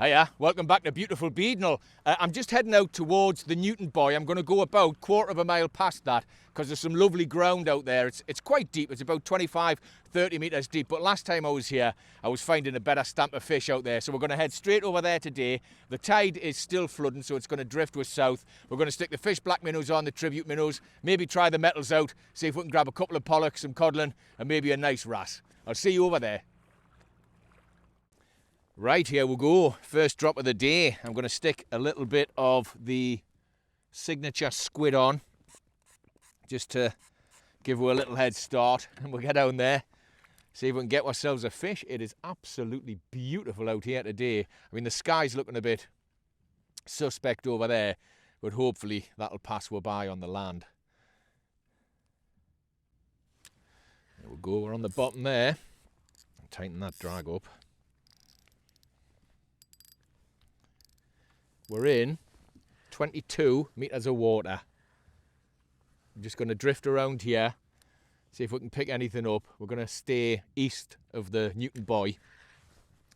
Hiya, welcome back to beautiful Beadnell. I'm just heading out towards the Newton Buoy. I'm going to go about quarter of a mile past that because there's some lovely ground out there. It's quite deep. It's about 25, 30 metres deep. But last time I was here, I was finding a better stamp of fish out there. So we're going to head straight over there today. The tide is still flooding, so it's going to drift with south. We're going to stick the fish black minnows on, the tribute minnows, maybe try the metals out, see if we can grab a couple of pollocks, some codling, and maybe a nice wrasse. I'll see you over there. Right, here we go. First drop of the day. I'm going to stick a little bit of the signature squid on just to give her a little head start, and we'll get down there, see if we can get ourselves a fish. It is absolutely beautiful out here today. I mean, the sky's looking a bit suspect over there, but hopefully that'll pass us by on the land. There we go. We're on the bottom there. Tighten that drag up. We're in 22 metres of water. I'm just going to drift around here, see if we can pick anything up. We're going to stay east of the Newton Buoy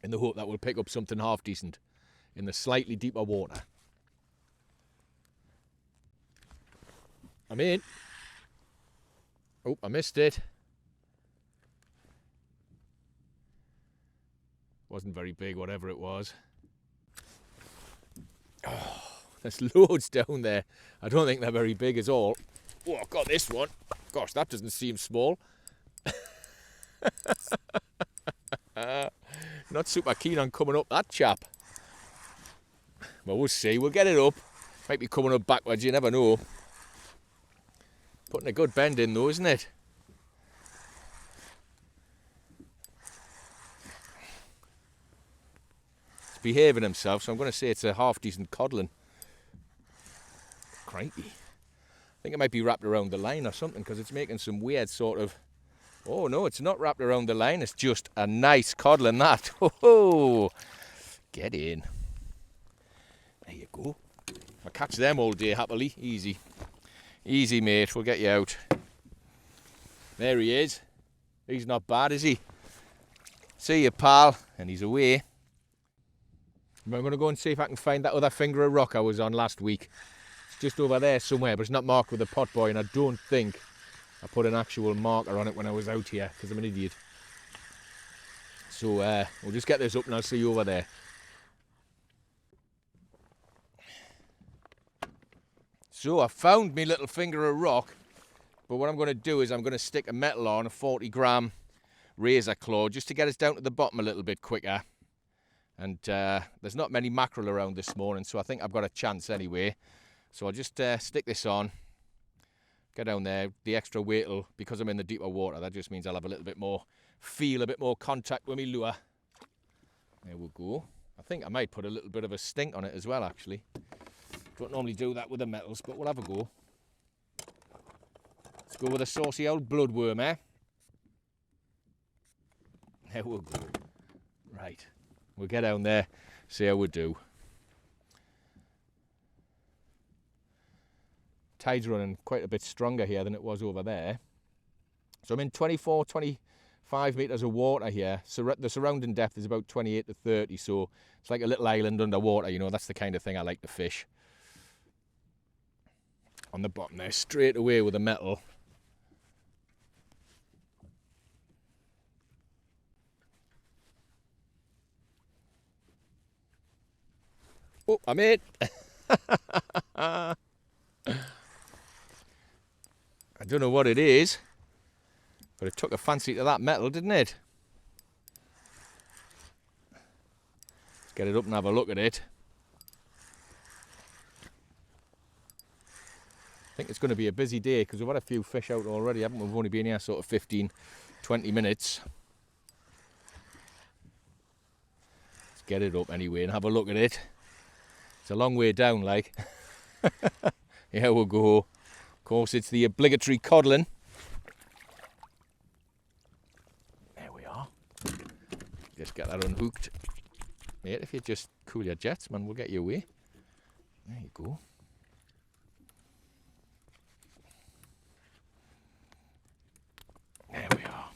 in the hope that we'll pick up something half decent in the slightly deeper water. I'm in. Oh, I missed it. Wasn't very big, whatever it was. Oh, there's loads down there. I don't think they're very big at all. Oh, I've got this one. Gosh, that doesn't seem small. Not super keen on coming up that chap. Well, we'll see. We'll get it up. Might be coming up backwards, you never know. Putting a good bend in though, isn't it? Behaving himself, so I'm going to say it's a half decent codling. Crikey. I think it might be wrapped around the line or something because it's making some weird sort of... Oh no, it's not wrapped around the line, it's just a nice codling that. Oh, get in. There you go. I'll catch them all day happily. Easy. Easy, mate, we'll get you out. There he is. He's not bad, is he? See you, pal. And he's away. I'm going to go and see if I can find that other finger of rock I was on last week. It's just over there somewhere, but it's not marked with a pot buoy, and I don't think I put an actual marker on it when I was out here, because I'm an idiot. So we'll just get this up and I'll see you over there. So I found me little finger of rock, but what I'm going to do is I'm going to stick a metal on, a 40-gram razor claw, just to get us down to the bottom a little bit quicker. And there's not many mackerel around this morning, so I think I've got a chance anyway. So I'll just stick this on, get down there. The extra weight will, because I'm in the deeper water, that just means I'll have a little bit more feel, a bit more contact with my lure. There we go. I think I might put a little bit of a stink on it as well, actually. Don't normally do that with the metals, but we'll have a go. Let's go with a saucy old bloodworm, eh? There we go. Right. We'll get down there, see how we do. Tide's running quite a bit stronger here than it was over there. So I'm in 24, 25 metres of water here. So the surrounding depth is about 28 to 30, so it's like a little island underwater, you know. That's the kind of thing I like to fish. On the bottom there, straight away with a metal. Oh, I'm in. I don't know what it is, but it took a fancy to that metal, didn't it? Let's get it up and have a look at it. I think it's going to be a busy day because we've had a few fish out already, haven't we? We've only been here sort of 15, 20 minutes. Let's get it up anyway and have a look at it. It's a long way down, like. Here we go. Of course, it's the obligatory codling. There we are. Just get that unhooked. Mate, if you just cool your jets, man, we'll get you away. There you go. There we are.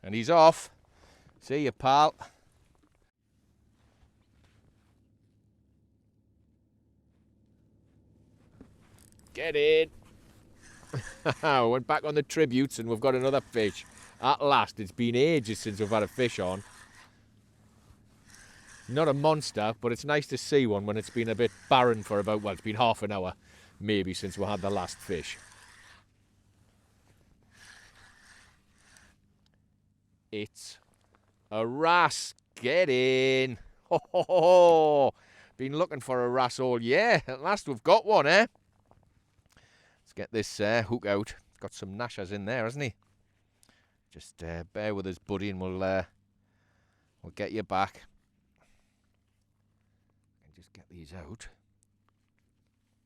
And he's off. See you, pal. Get in. Went back on the tributes and we've got another fish. At last, it's been ages since we've had a fish on. Not a monster, but it's nice to see one when it's been a bit barren for about, well, it's been half an hour, maybe, since we had the last fish. It's a wrasse. Get in. Ho, ho, ho, ho. Been looking for a wrasse all year. At last we've got one, eh? Let's get this hook out. Got some gnashers in there, hasn't he? Just bear with us, buddy, and we'll get you back. And just get these out.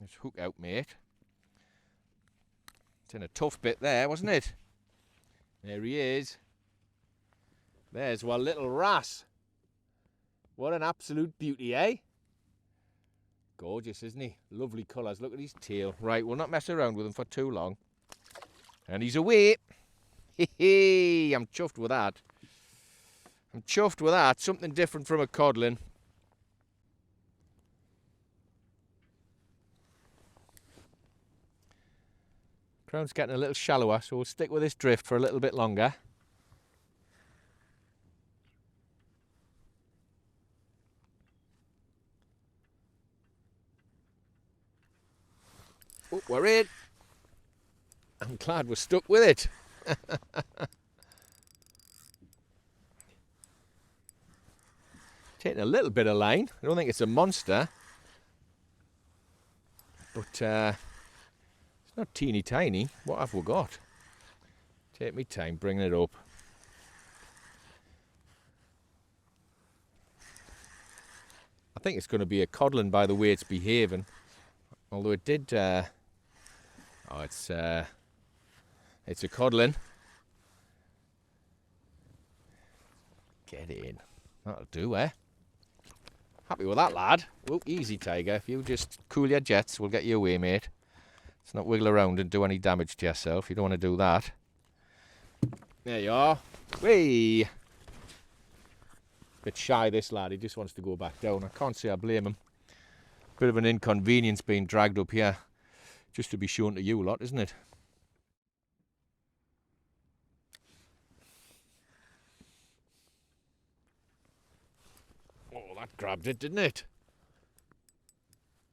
Let's hook out, mate. It's in a tough bit there, wasn't it? There he is. There's our little wrasse. What an absolute beauty, eh? Gorgeous, isn't he? Lovely colours. Look at his tail. Right, we'll not mess around with him for too long. And he's away. Hee, I'm chuffed with that. I'm chuffed with that. Something different from a codling. Crown's getting a little shallower, so we'll stick with this drift for a little bit longer. Oh, we're in. I'm glad we're stuck with it. Taking a little bit of line. I don't think it's a monster. But it's not teeny tiny. What have we got? Take me time bringing it up. I think it's going to be a codling by the way it's behaving. Although it did... oh, it's a codling. Get in. That'll do, eh? Happy with that, lad. Oh, easy, Tiger. If you just cool your jets, we'll get you away, mate. Let's not wiggle around and do any damage to yourself. You don't want to do that. There you are. Whee! Bit shy, this lad. He just wants to go back down. I can't say I blame him. Bit of an inconvenience being dragged up here. Just to be shown to you lot, isn't it? Oh, that grabbed it, didn't it?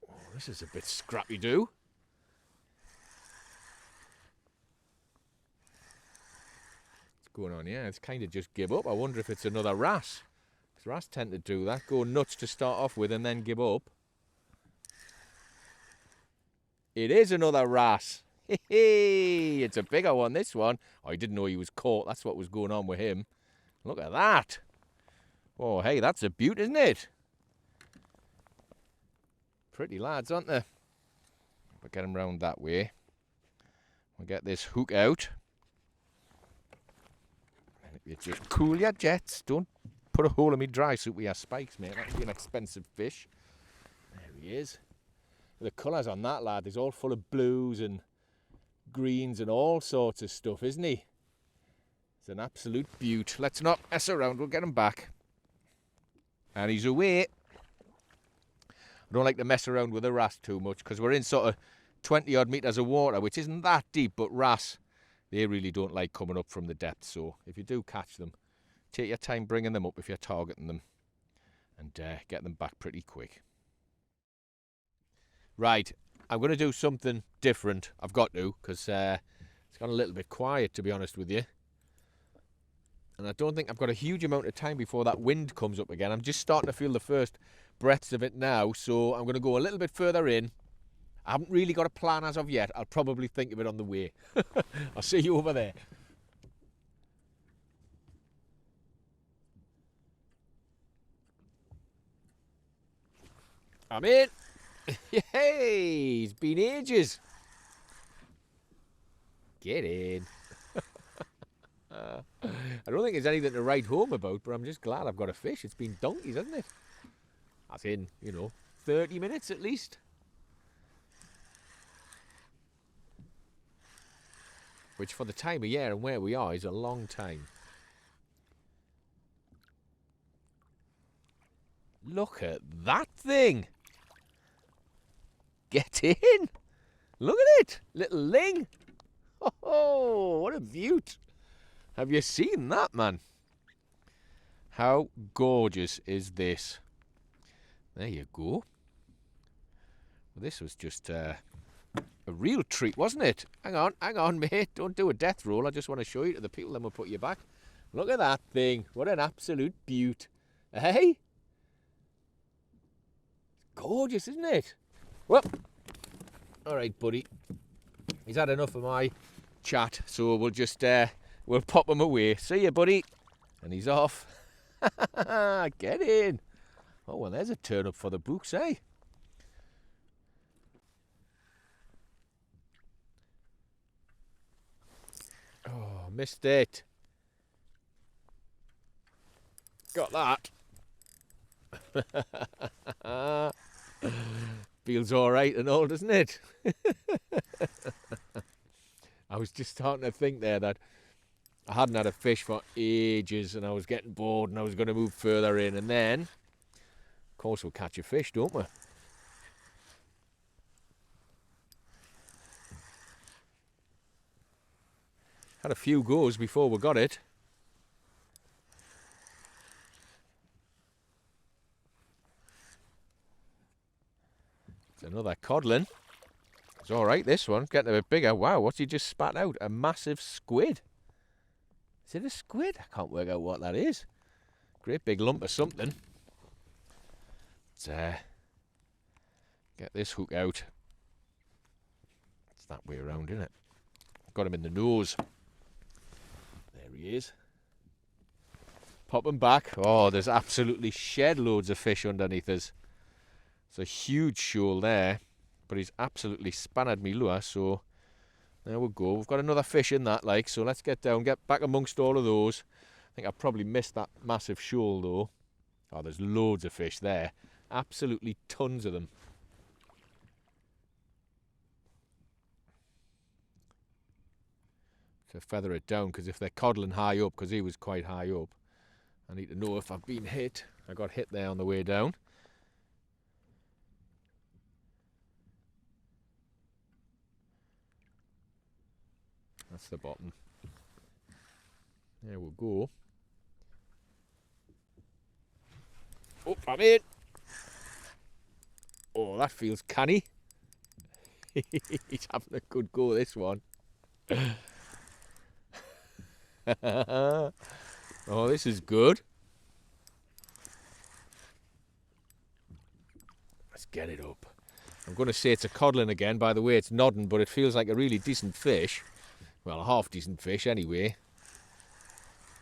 Oh, this is a bit scrappy-do. What's going on here? It's kind of just give up. I wonder if it's another wrasse. Because wrasse tend to do that. Go nuts to start off with and then give up. It is another wrasse. It's a bigger one, this one. Oh, I didn't know he was caught. That's what was going on with him. Look at that. Oh, hey, that's a beaut, isn't it? Pretty lads, aren't they? We'll get him round that way. We'll get this hook out. And if you just cool your jets, don't put a hole in me dry suit with your spikes, mate. That'd be an expensive fish. There he is. The colours on that lad is all full of blues and greens and all sorts of stuff, isn't he? It's an absolute beaut. Let's not mess around, we'll get him back. And he's away. I don't like to mess around with a wrasse too much because we're in sort of 20 odd metres of water, which isn't that deep, but wrasse, they really don't like coming up from the depth. So if you do catch them, take your time bringing them up if you're targeting them and get them back pretty quick. Right, I'm going to do something different. I've got to, because it's gone a little bit quiet, to be honest with you. And I don't think I've got a huge amount of time before that wind comes up again. I'm just starting to feel the first breaths of it now, so I'm going to go a little bit further in. I haven't really got a plan as of yet. I'll probably think of it on the way. I'll see you over there. I'm in. Hey, it's been ages. Get in. I don't think there's anything to write home about, but I'm just glad I've got a fish. It's been donkeys, hasn't it? That's in, 30 minutes at least. Which for the time of year and where we are is a long time. Look at that thing. Get in. Look at it, little ling. Oh, what a beaut. Have you seen that, man? How gorgeous is this? There you go. Well, this was just a real treat, wasn't it? Hang on, mate. Don't do a death roll. I just want to show you to the people, then we'll put you back. Look at that thing. What an absolute beaut. Hey? Gorgeous, isn't it? Well, all right, buddy. He's had enough of my chat, so we'll just we'll pop him away. See you, buddy. And he's off. Get in. Oh, well, there's a turn up for the books, eh? Oh, missed it. Got that. Feels all right and all, doesn't it? I was just starting to think there that I hadn't had a fish for ages and I was getting bored and I was going to move further in, and then, of course, we'll catch a fish, don't we? Had a few goes before we got it. It's another codling. It's all right, this one. Getting a bit bigger. Wow, what's he just spat out? A massive squid. Is it a squid? I can't work out what that is. Great big lump of something. Let's get this hook out. It's that way around, isn't it? Got him in the nose. There he is. Pop him back. Oh, there's absolutely shed loads of fish underneath us. It's a huge shoal there, but he's absolutely spanned me lure, so there we go. We've got another fish in that, like, so let's get down, get back amongst all of those. I think I probably missed that massive shoal, though. Oh, there's loads of fish there. Absolutely tons of them. To feather it down, because if they're codling high up, because he was quite high up, I need to know if I've been hit. I got hit there on the way down. That's the bottom. There we go. Oh, I'm in. Oh, that feels canny. He's having a good go, this one. Oh, this is good. Let's get it up. I'm going to say it's a codling again. By the way, it's nodding, but it feels like a really decent fish. Well, a half decent fish anyway.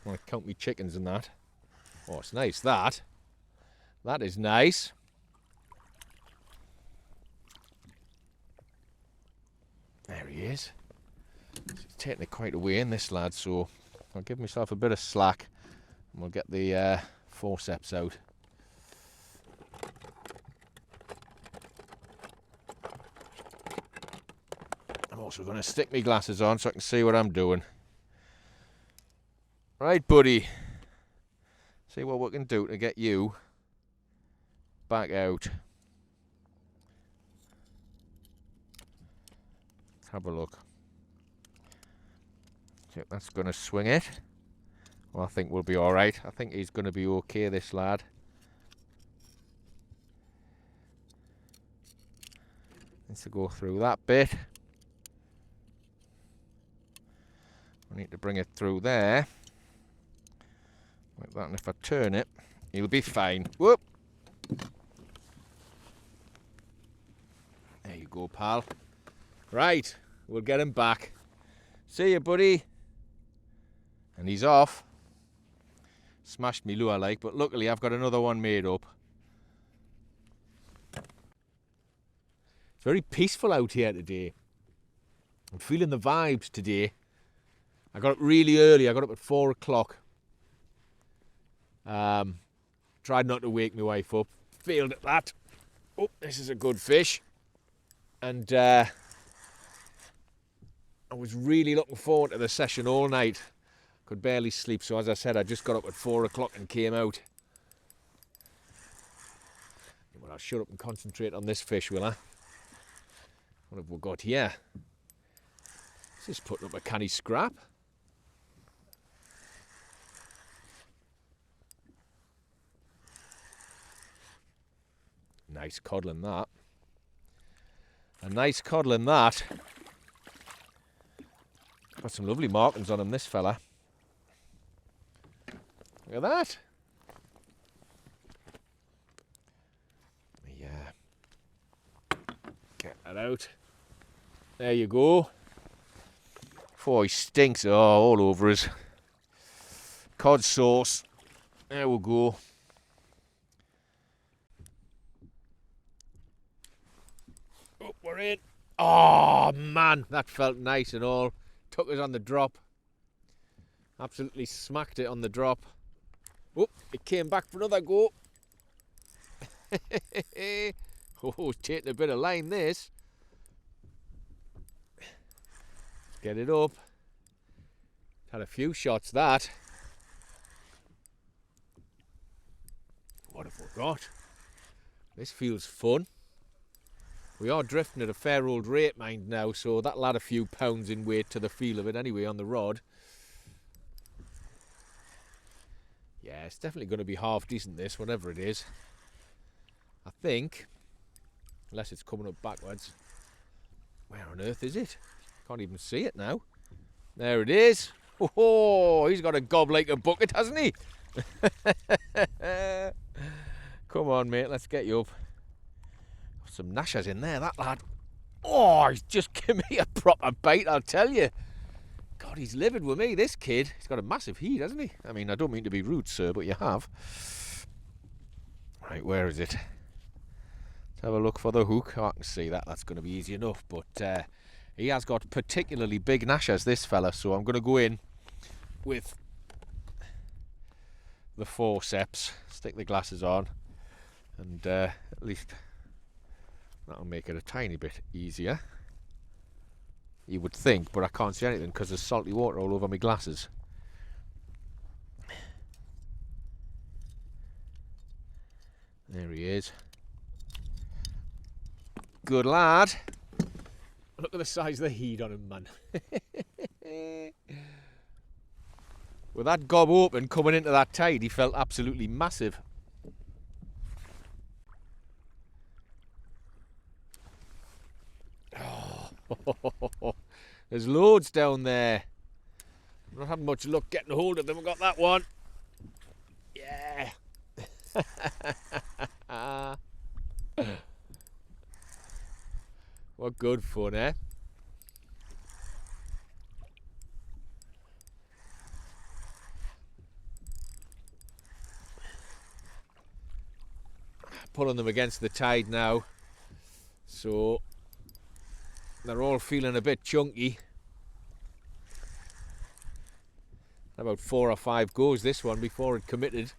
I want to count me chickens and that. Oh, it's nice, that. That is nice. There he is. He's taking it quite away in, this lad, so I'll give myself a bit of slack and we'll get the forceps out. I'm also going to stick my glasses on so I can see what I'm doing. Right, buddy. See what we can do to get you back out. Let's have a look. So that's going to swing it. Well, I think we'll be all right. I think he's going to be okay, this lad. Needs to go through that bit. I need to bring it through there. Like that, and if I turn it, he'll be fine. Whoop! There you go, pal. Right, we'll get him back. See you, buddy. And he's off. Smashed me lure like, but luckily I've got another one made up. It's very peaceful out here today. I'm feeling the vibes today. I got up really early. I got up at 4 o'clock. Tried not to wake my wife up. Failed at that. Oh, this is a good fish. And I was really looking forward to the session all night. Could barely sleep, so as I said, I just got up at 4 o'clock and came out. Well, I'll shut up and concentrate on this fish, will I? What have we got here? Let's just put up a canny scrap. Nice codling that. A nice codling that. Got some lovely markings on him, this fella. Look at that. Yeah. Get that out. There you go. Oh, he stinks. Oh, all over us. Cod sauce. There we go. Oh, we're in. Oh, man. That felt nice and all. Took us on the drop. Absolutely smacked it on the drop. Oh, it came back for another go. Oh, it's taking a bit of line, this. Get it up. Had a few shots, that. What have we got? This feels fun. We are drifting at a fair old rate, mind now, so that'll add a few pounds in weight to the feel of it anyway on the rod. Yeah, it's definitely going to be half decent, this, whatever it is. I think, unless it's coming up backwards. Where on earth is it? Can't even see it now. There it is. Oh, he's got a gob like a bucket, hasn't he? Come on, mate, let's get you up. Some gnashers in there, that lad. Oh, he's just given me a proper bite, I'll tell you. God, he's livid with me, this kid. He's got a massive heat, hasn't he? I mean, I don't mean to be rude, sir, but you have. Right, where is it? Let's have a look for the hook. Oh, I can see that. That's going to be easy enough. But he has got particularly big gnashers, this fella. So I'm going to go in with the forceps, stick the glasses on, and at least that'll make it a tiny bit easier. You would think, but I can't see anything because there's salty water all over my glasses. There he is. Good lad. Look at the size of the heat on him, man. With that gob open coming into that tide, he felt absolutely massive. Oh, there's loads down there. I'm not having much luck getting hold of them. I got that one. Yeah. What good fun, eh? Pulling them against the tide now, so they're all feeling a bit chunky. About 4 or 5 goes this one before it committed.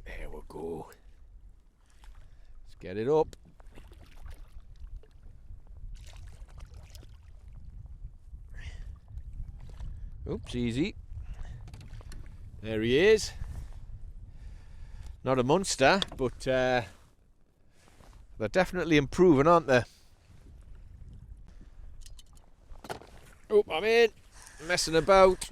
There we go. Let's get it up. Oops, easy. There he is. Not a monster, but they're definitely improving, aren't they? Oh, I'm in. Messing about.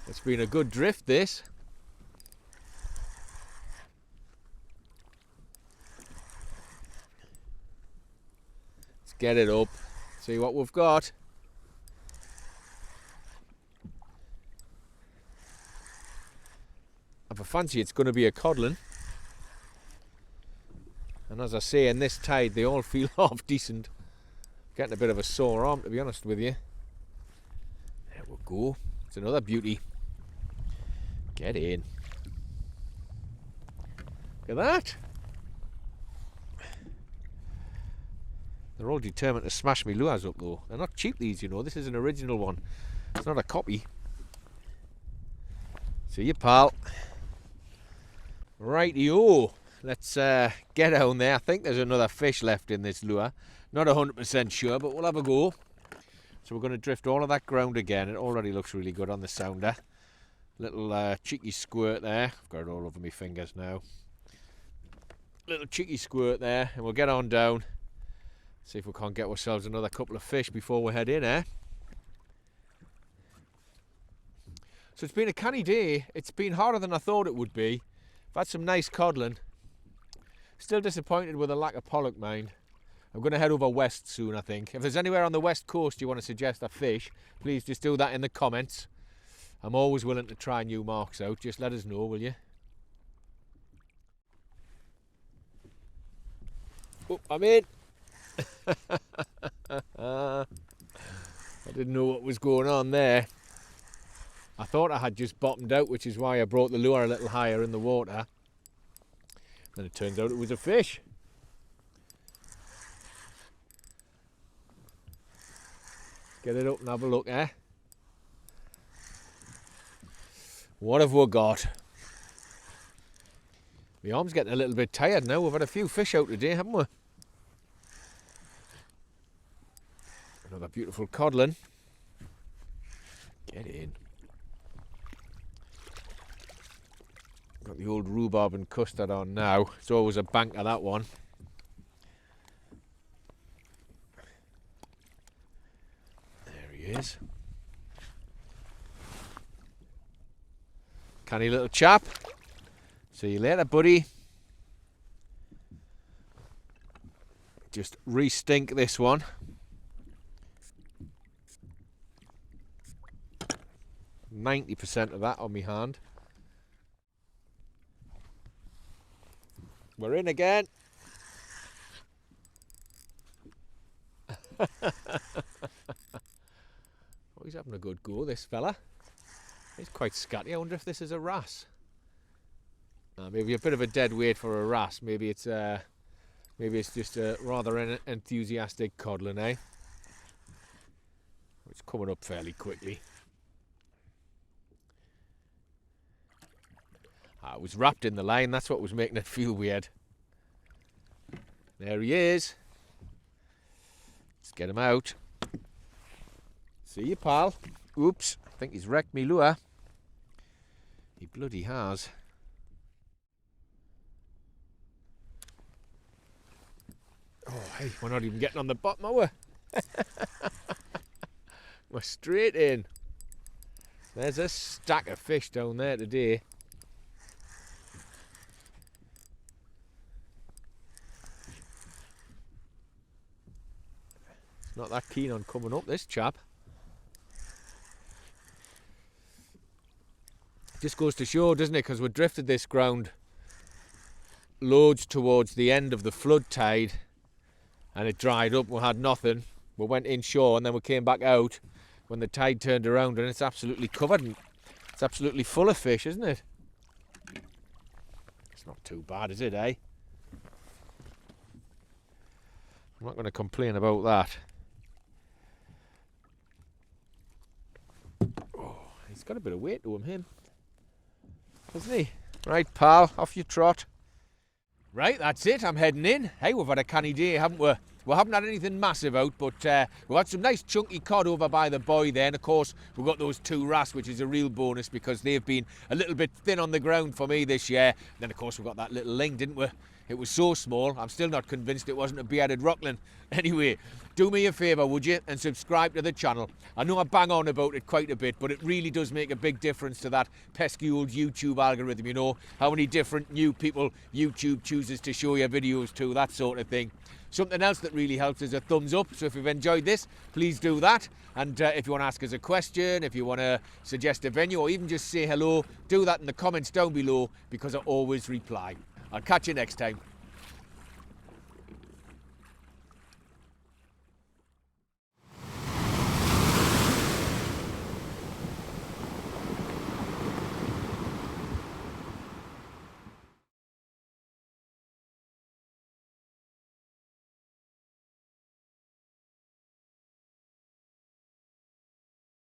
It's been a good drift, this. Let's get it up. See what we've got. I have a fancy it's going to be a codling. And as I say, in this tide, they all feel half decent. Getting a bit of a sore arm, to be honest with you. There we go. It's another beauty. Get in. Look at that. They're all determined to smash me lures up, though. They're not cheap, these, you know. This is an original one. It's not a copy. See you, pal. Rightio. Let's get down there. I think there's another fish left in this lure. Not 100% sure, but we'll have a go. So we're going to drift all of that ground again. It already looks really good on the sounder. Little cheeky squirt there. I've got it all over my fingers now. Little cheeky squirt there, and we'll get on down. See if we can't get ourselves another couple of fish before we head in, eh? So it's been a canny day. It's been harder than I thought it would be. I've had some nice codling. Still disappointed with the lack of pollock, mind. I'm going to head over west soon, I think. If there's anywhere on the west coast you want to suggest I fish, please just do that in the comments. I'm always willing to try new marks out. Just let us know, will you? Oh, I'm in. I didn't know what was going on there. I thought I had just bottomed out, which is why I brought the lure a little higher in the water. And it turns out it was a fish. Get it up and have a look, eh? What have we got? My arm's getting a little bit tired now. We've had a few fish out today, haven't we? Another beautiful codling. Get in. Got the old rhubarb and custard on now. It's always a banker, that one. There he is. Canny little chap. See you later, buddy. Just re-stink this one. %90 of that on my hand. We're in again. Oh, he's having a good go, this fella. He's quite scatty. I wonder if this is a wrasse. Maybe a bit of a dead weight for a wrasse. Maybe it's just a rather enthusiastic codling, eh? It's coming up fairly quickly. It was wrapped in the line. That's what was making it feel weird. There he is. Let's get him out. See you, pal. Oops, I think he's wrecked me lure. He bloody has. Oh, hey, we're not even getting on the bottom, are we? We're straight in. There's a stack of fish down there today. Not that keen on coming up, this chap. Just goes to show, doesn't it? Because we drifted this ground loads towards the end of the flood tide, and it dried up. We had nothing. We went inshore, and then we came back out when the tide turned around, and it's absolutely covered. And it's absolutely full of fish, isn't it? It's not too bad, is it, eh? I'm not going to complain about that. He's got a bit of weight to him, hasn't he? Right, pal, off you trot. Right, that's it, I'm heading in. Hey, we've had a canny day, haven't we? We haven't had anything massive out, but we've had some nice chunky cod over by the buoy there. And of course, we've got those 2 wrasse, which is a real bonus because they've been a little bit thin on the ground for me this year. And then, of course, we've got that little ling, didn't we? It was so small, I'm still not convinced it wasn't a bearded rockling. Anyway, do me a favour, would you, and subscribe to the channel. I know I bang on about it quite a bit, but it really does make a big difference to that pesky old YouTube algorithm, you know, how many different new people YouTube chooses to show your videos to, that sort of thing. Something else that really helps is a thumbs up, so if you've enjoyed this, please do that. And if you want to ask us a question, if you want to suggest a venue, or even just say hello, do that in the comments down below, because I always reply. I'll catch you next time.